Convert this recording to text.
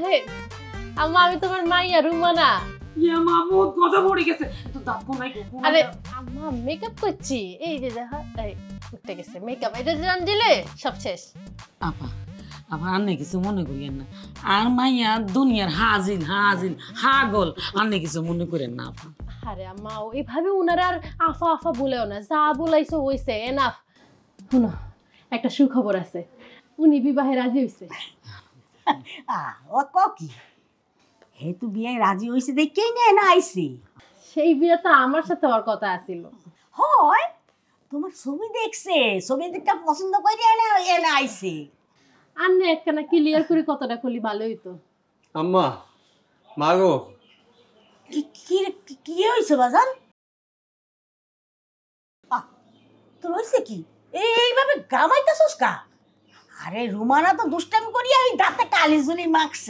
আরে আম্মা আমি তোমার মাইয়া রুমানা। ইয়া মামুদ কথা পড়ে গেছে তো দাঁত কোনাই গো। আরে আম্মা মেকআপ করছি এই যে দেখা এই উঠতে গেছে মেকআপ এটা জান দিলে সব শেষ। আপা আপা আন্নে কিছু মনে করিয়েন না আর মাইয়া দুনিয়ার হাজিল হাজিল হাগল আন্নে কিছু মনে করেন না আপা। আরে আম্মা ওইভাবে উনারা আর আফা আফা বলেও না, যা বলাইছো হইছে এনাফ। শুনো একটা সুখবর আছে, উনি বিবাহে রাজি হইছে। ও কি হে তু বিয়ে রাজি হইছে দেখেই না আইছে। সেই বিয়ে তো আমার সাথে ওর কথা আছিল। হয় তোমার ছবি দেখছে, ছবি দেখতে পছন্দ করে এনে আইছে। আর না একখানা ক্লিয়ার করে কতটা খুলি ভালো হইতো। আম্মা মাগো কি কি কি হইছে বাজান? তোর হইছে কি এইভাবে গামাইতাছস কা? আরে রুমানা তো দুষ্টামি করিয়া এই দাঁতে কালি জুলি মাখছে।